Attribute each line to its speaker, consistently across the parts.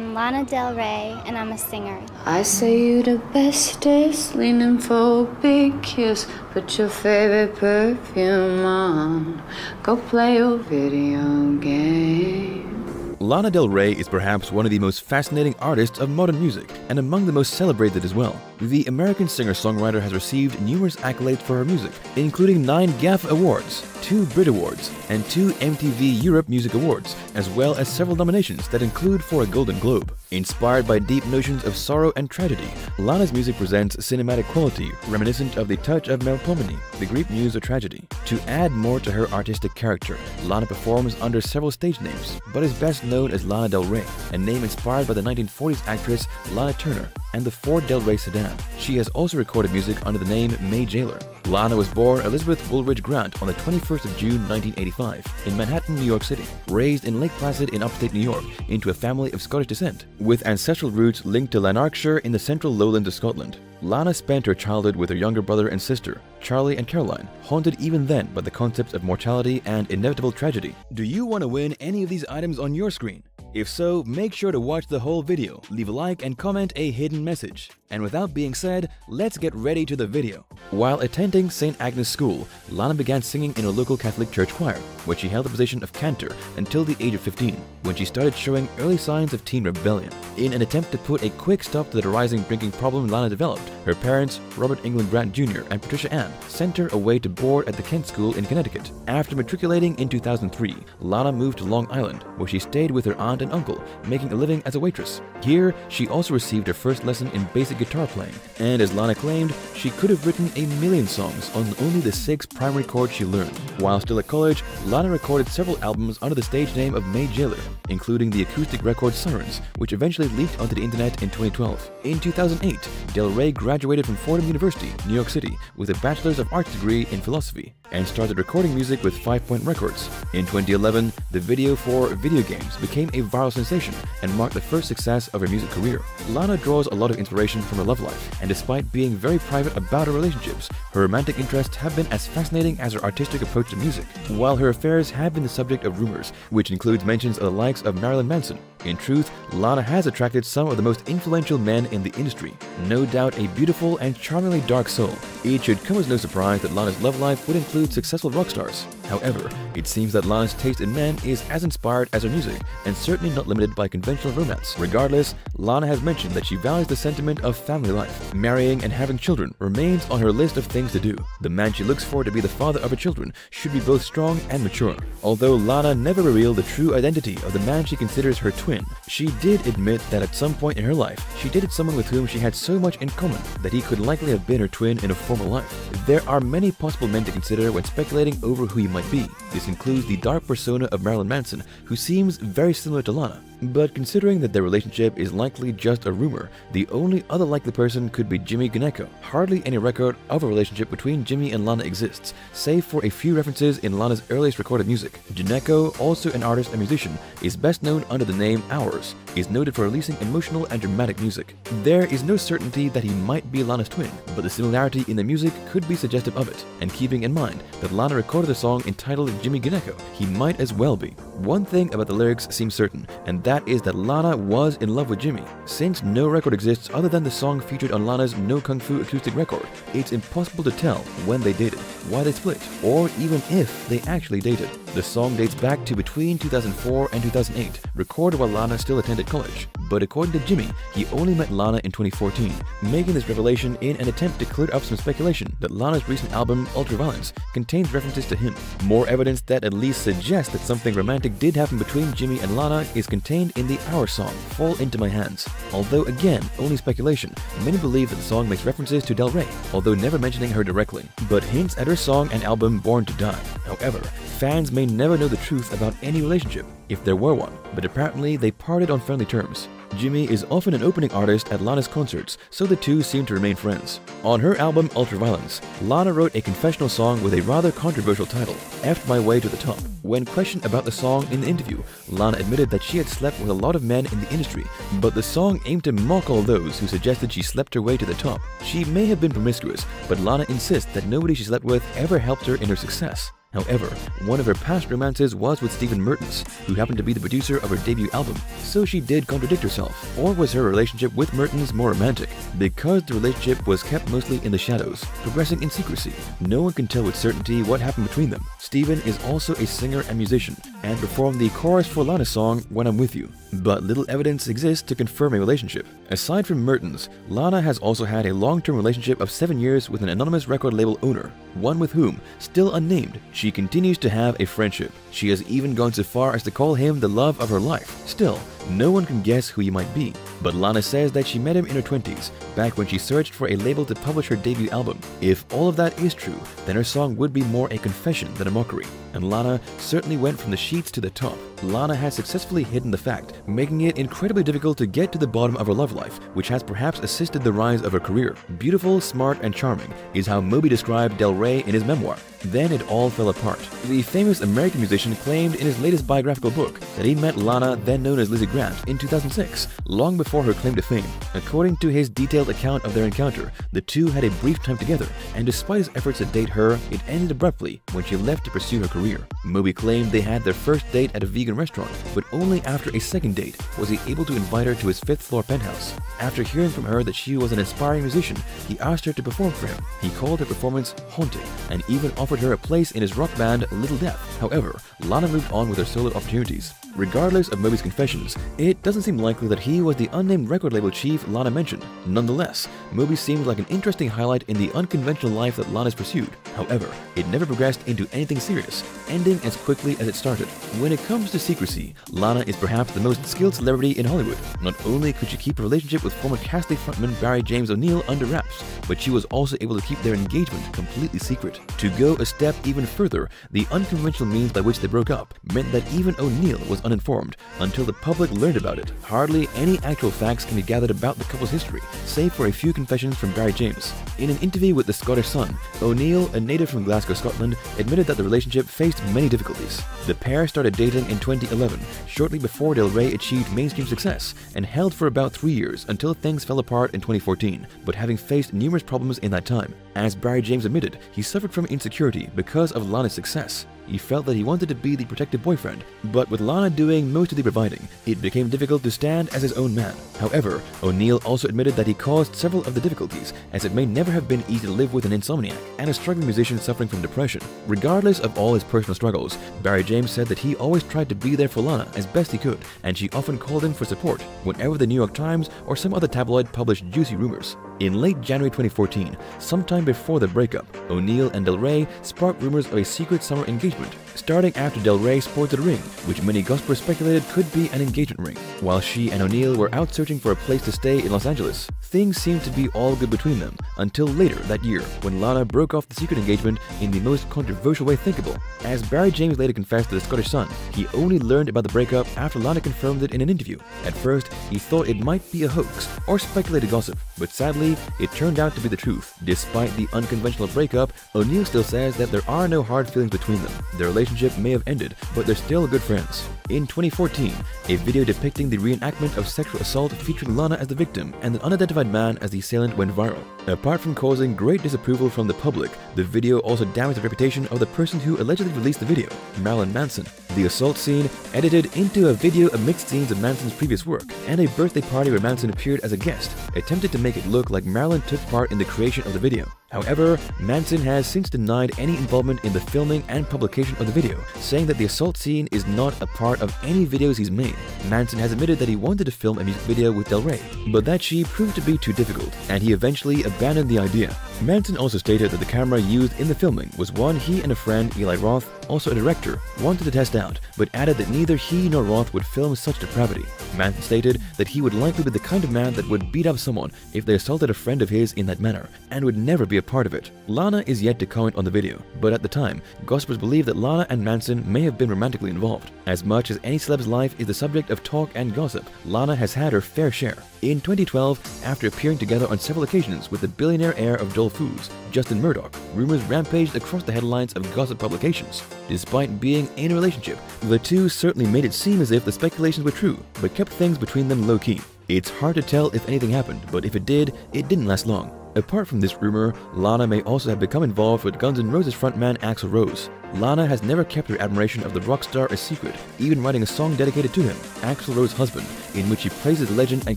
Speaker 1: I'm Lana Del Rey, and I'm a singer.
Speaker 2: I say you the bestest, leaning for a big kiss. Put your favorite perfume on, go play your video game.
Speaker 3: Lana Del Rey is perhaps one of the most fascinating artists of modern music, and among the most celebrated as well. The American singer-songwriter has received numerous accolades for her music, including 9 GAF Awards, 2 Brit Awards, and 2 MTV Europe Music Awards, as well as several nominations that include for a Golden Globe. Inspired by deep notions of sorrow and tragedy, Lana's music presents cinematic quality reminiscent of the touch of Melpomene, the Greek Muse of Tragedy. To add more to her artistic character, Lana performs under several stage names, but is best known as Lana Del Rey, a name inspired by the 1940s actress Lana Turner and the Ford Del Rey sedan. She has also recorded music under the name May Jailer. Lana was born Elizabeth Woolridge Grant on the 21st of June 1985 in Manhattan, New York City. Raised in Lake Placid in upstate New York into a family of Scottish descent, with ancestral roots linked to Lanarkshire in the central lowlands of Scotland. Lana spent her childhood with her younger brother and sister, Charlie and Caroline, haunted even then by the concepts of mortality and inevitable tragedy. Do you want to win any of these items on your screen? If so, make sure to watch the whole video, leave a like and comment a hidden message. And with that being said, let's get ready to the video. While attending St. Agnes School, Lana began singing in a local Catholic church choir, where she held the position of cantor until the age of 15, when she started showing early signs of teen rebellion. In an attempt to put a quick stop to the rising drinking problem Lana developed, her parents, Robert England Grant Jr. and Patricia Ann, sent her away to board at the Kent School in Connecticut. After matriculating in 2003, Lana moved to Long Island, where she stayed with her aunt and uncle, making a living as a waitress. Here, she also received her first lesson in basic guitar playing, and as Lana claimed, she could have written a million songs on only the 6 primary chords she learned. While still at college, Lana recorded several albums under the stage name of May Jailer, including the acoustic record Sirens, which eventually leaked onto the internet in 2012. In 2008, Del Rey graduated from Fordham University, New York City, with a Bachelor's of Arts degree in philosophy, and started recording music with 5 Point Records. In 2011, the video for Video Games became a viral sensation and marked the first success of her music career. Lana draws a lot of inspiration from her love life, and despite being very private about her relationships, her romantic interests have been as fascinating as her artistic approach to music. While her affairs have been the subject of rumors, which includes mentions of the likes of Marilyn Manson, in truth, Lana has attracted some of the most influential men in the industry. No doubt a beautiful and charmingly dark soul. It should come as no surprise that Lana's love life would include successful rock stars. However, it seems that Lana's taste in men is as inspired as her music, and certainly not limited by conventional romance. Regardless, Lana has mentioned that she values the sentiment of family life. Marrying and having children remains on her list of things to do. The man she looks for to be the father of her children should be both strong and mature. Although Lana never revealed the true identity of the man she considers her twin, she did admit that at some point in her life, she dated someone with whom she had so much in common that he could likely have been her twin in a former life. There are many possible men to consider when speculating over who he might be. This includes the dark persona of Marilyn Manson, who seems very similar to Lana. But considering that their relationship is likely just a rumor, the only other likely person could be Jimmy Gnecco. Hardly any record of a relationship between Jimmy and Lana exists, save for a few references in Lana's earliest recorded music. Gnecco, also an artist and musician, is best known under the name Hours, is noted for releasing emotional and dramatic music. There is no certainty that he might be Lana's twin, but the similarity in the music could be suggestive of it, and keeping in mind that Lana recorded a song entitled Jimmy Gnecco, he might as well be. One thing about the lyrics seems certain, and that is that Lana was in love with Jimmy. Since no record exists other than the song featured on Lana's No Kung Fu acoustic record, it's impossible to tell when they dated, why they split, or even if they actually dated. The song dates back to between 2004 and 2008, recorded while Lana still attended college. But according to Jimmy, he only met Lana in 2014, making this revelation in an attempt to clear up some speculation that Lana's recent album, Ultraviolence, contains references to him. More evidence that at least suggests that something romantic did happen between Jimmy and Lana is contained in the Hour song, Fall Into My Hands. Although again, only speculation, many believe that the song makes references to Del Rey, although never mentioning her directly, but hints at her song and album Born to Die. However, fans may never know the truth about any relationship, if there were one, but apparently they parted on friendly terms. Jimmy is often an opening artist at Lana's concerts, so the two seem to remain friends. On her album Ultraviolence, Lana wrote a confessional song with a rather controversial title, F'd My Way to the Top. When questioned about the song in the interview, Lana admitted that she had slept with a lot of men in the industry, but the song aimed to mock all those who suggested she slept her way to the top. She may have been promiscuous, but Lana insists that nobody she slept with ever helped her in her success. However, one of her past romances was with Stephen Mertens, who happened to be the producer of her debut album, so she did contradict herself. Or was her relationship with Mertens more romantic? Because the relationship was kept mostly in the shadows, progressing in secrecy. No one can tell with certainty what happened between them. Stephen is also a singer and musician, and performed the chorus for Lana's song When I'm With You. But little evidence exists to confirm a relationship. Aside from Mertens, Lana has also had a long-term relationship of 7 years with an anonymous record label owner, one with whom, still unnamed, she continues to have a friendship. She has even gone so far as to call him the love of her life. Still, no one can guess who he might be. But Lana says that she met him in her 20s, back when she searched for a label to publish her debut album. If all of that is true, then her song would be more a confession than a mockery. And Lana certainly went from the sheets to the top. Lana has successfully hidden the fact, making it incredibly difficult to get to the bottom of her love life, which has perhaps assisted the rise of her career. Beautiful, smart, and charming is how Moby described Del Rey in his memoir. Then it all fell apart. The famous American musician claimed in his latest biographical book that he met Lana, then known as Lizzie Grant, in 2006, long before her claim to fame. According to his detailed account of their encounter, the two had a brief time together, and despite his efforts to date her, it ended abruptly when she left to pursue her career. Moby claimed they had their first date at a vegan restaurant, but only after a second date was he able to invite her to his 5th-floor penthouse. After hearing from her that she was an aspiring musician, he asked her to perform for him. He called her performance haunting, and even offered her a place in his rock band Little Death. However, Lana moved on with her solo opportunities. Regardless of Moby's confessions, it doesn't seem likely that he was the unnamed record label chief Lana mentioned. Nonetheless, Moby seems like an interesting highlight in the unconventional life that Lana's pursued. However, it never progressed into anything serious, ending as quickly as it started. When it comes to secrecy, Lana is perhaps the most skilled celebrity in Hollywood. Not only could she keep her relationship with former Cassidy frontman Barrie-James O'Neill under wraps, but she was also able to keep their engagement completely secret. To go a step even further, the unconventional means by which they broke up meant that even O'Neill was uninformed until the public learned about it. Hardly any actual facts can be gathered about the couple's history, save for a few confessions from Barrie-James. In an interview with the Scottish Sun, O'Neill, a native from Glasgow, Scotland, admitted that the relationship faced many difficulties. The pair started dating in 2011, shortly before Del Rey achieved mainstream success, and held for about 3 years until things fell apart in 2014, but having faced numerous problems in that time. As Barrie-James admitted, he suffered from insecurity because of Lana's success. He felt that he wanted to be the protective boyfriend, but with Lana doing most of the providing, it became difficult to stand as his own man. However, O'Neill also admitted that he caused several of the difficulties, as it may never have been easy to live with an insomniac and a struggling musician suffering from depression. Regardless of all his personal struggles, Barrie-James said that he always tried to be there for Lana as best he could, and she often called him for support whenever the New York Times or some other tabloid published juicy rumors. In late January 2014, sometime before the breakup, O'Neill and Del Rey sparked rumors of a secret summer engagement, starting after Del Rey sported a ring, which many gossipers speculated could be an engagement ring. While she and O'Neill were out searching for a place to stay in Los Angeles, things seemed to be all good between them, until later that year, when Lana broke off the secret engagement in the most controversial way thinkable. As Barrie-James later confessed to the Scottish Sun, he only learned about the breakup after Lana confirmed it in an interview. At first, he thought it might be a hoax or speculated gossip, but sadly, it turned out to be the truth. Despite the unconventional breakup, O'Neill still says that there are no hard feelings between them. Their relationship may have ended, but they're still good friends. In 2014, a video depicting the reenactment of sexual assault featuring Lana as the victim and an unidentified man as the assailant went viral. Apart from causing great disapproval from the public, the video also damaged the reputation of the person who allegedly released the video, Marilyn Manson. The assault scene, edited into a video amidst scenes of Manson's previous work, and a birthday party where Manson appeared as a guest, attempted to make it look like Marilyn took part in the creation of the video. However, Manson has since denied any involvement in the filming and publication of the video, saying that the assault scene is not a part of any videos he's made. Manson has admitted that he wanted to film a music video with Del Rey, but that she proved to be too difficult, and he eventually abandoned the idea. Manson also stated that the camera used in the filming was one he and a friend, Eli Roth, also a director, wanted to test out, but added that neither he nor Roth would film such depravity. Manson stated that he would likely be the kind of man that would beat up someone if they assaulted a friend of his in that manner, and would never be a part of it. Lana is yet to comment on the video, but at the time, gossipers believe that Lana and Manson may have been romantically involved. As much as any celeb's life is the subject of talk and gossip, Lana has had her fair share. In 2012, after appearing together on several occasions with the billionaire heir of Dole Foods, Justin Murdoch, rumors rampaged across the headlines of gossip publications. Despite being in a relationship, the two certainly made it seem as if the speculations were true, but kept things between them low-key. It's hard to tell if anything happened, but if it did, it didn't last long. Apart from this rumor, Lana may also have become involved with Guns N' Roses frontman Axl Rose. Lana has never kept her admiration of the rock star a secret, even writing a song dedicated to him, Axl Rose's husband, in which she praises the legend and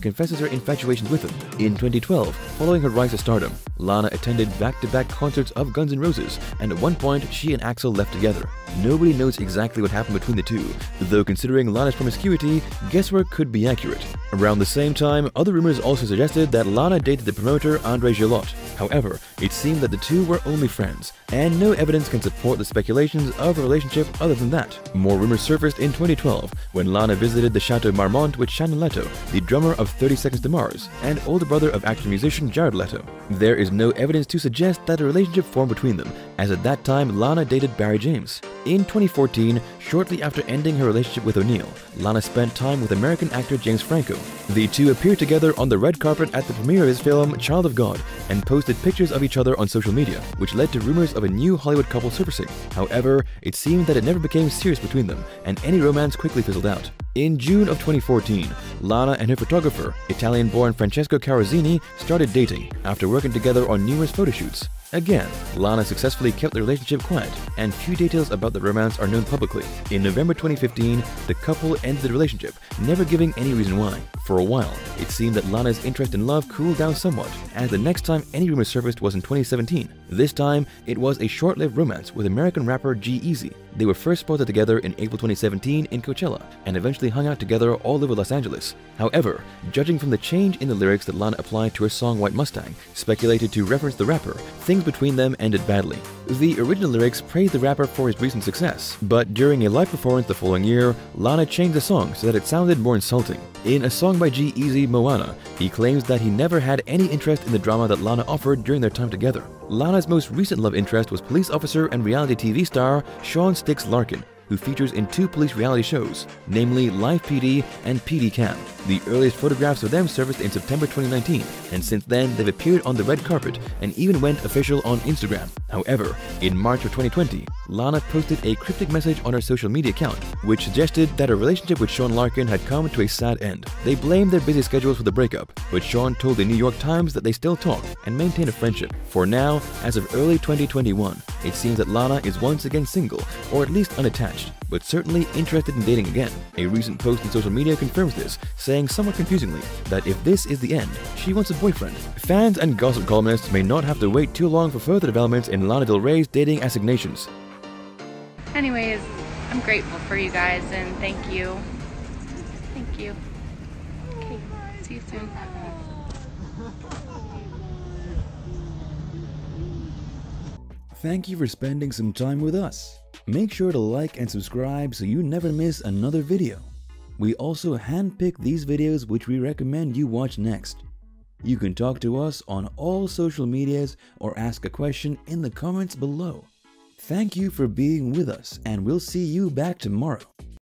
Speaker 3: confesses her infatuation with him. In 2012, following her rise to stardom, Lana attended back-to-back concerts of Guns N' Roses, and at one point she and Axl left together. Nobody knows exactly what happened between the two, though considering Lana's promiscuity, guesswork could be accurate. Around the same time, other rumors also suggested that Lana dated the promoter Andrei Gillott. However, it seemed that the two were only friends, and no evidence can support the speculations of a relationship other than that. More rumors surfaced in 2012, when Lana visited the Chateau Marmont with Shannon Leto, the drummer of 30 Seconds to Mars, and older brother of actor-musician Jared Leto. There is no evidence to suggest that a relationship formed between them, as at that time Lana dated Barrie-James. In 2014, shortly after ending her relationship with O'Neill, Lana spent time with American actor James Franco. The two appeared together on the red carpet at the premiere of his film Child of God and posted pictures of each other on social media, which led to rumors of a new Hollywood couple surfacing. However, it seemed that it never became serious between them, and any romance quickly fizzled out. In June of 2014, Lana and her photographer, Italian-born Francesco Carazzini, started dating after working together on numerous photo shoots. Again, Lana successfully kept the relationship quiet, and few details about the romance are known publicly. In November 2015, the couple ended the relationship, never giving any reason why. For a while, it seemed that Lana's interest in love cooled down somewhat, as the next time any rumor surfaced was in 2017. This time, it was a short-lived romance with American rapper G-Eazy. They were first spotted together in April 2017 in Coachella, and eventually hung out together all over Los Angeles. However, judging from the change in the lyrics that Lana applied to her song White Mustang, speculated to reference the rapper, things between them ended badly. The original lyrics praised the rapper for his recent success, but during a live performance the following year, Lana changed the song so that it sounded more insulting. In a song by G-Eazy, Moana, he claims that he never had any interest in the drama that Lana offered during their time together. Lana's most recent love interest was police officer and reality TV star Sean Styx Larkin, who features in two police reality shows, namely Live PD and PD Cam. The earliest photographs of them surfaced in September 2019, and since then they've appeared on the red carpet and even went official on Instagram. However, in March of 2020, Lana posted a cryptic message on her social media account, which suggested that her relationship with Sean Larkin had come to a sad end. They blamed their busy schedules for the breakup, but Sean told the New York Times that they still talk and maintain a friendship. For now, as of early 2021, it seems that Lana is once again single, or at least unattached, but certainly interested in dating again. A recent post in social media confirms this, saying somewhat confusingly that if this is the end, she wants a boyfriend. Fans and gossip columnists may not have to wait too long for further developments in Lana Del Rey's dating assignations.
Speaker 2: Anyways, I'm grateful for you guys, and thank you. Thank you. Okay, see you soon.
Speaker 3: Thank you for spending some time with us. Make sure to like and subscribe so you never miss another video. We also handpick these videos which we recommend you watch next. You can talk to us on all social medias or ask a question in the comments below. Thank you for being with us, and we'll see you back tomorrow.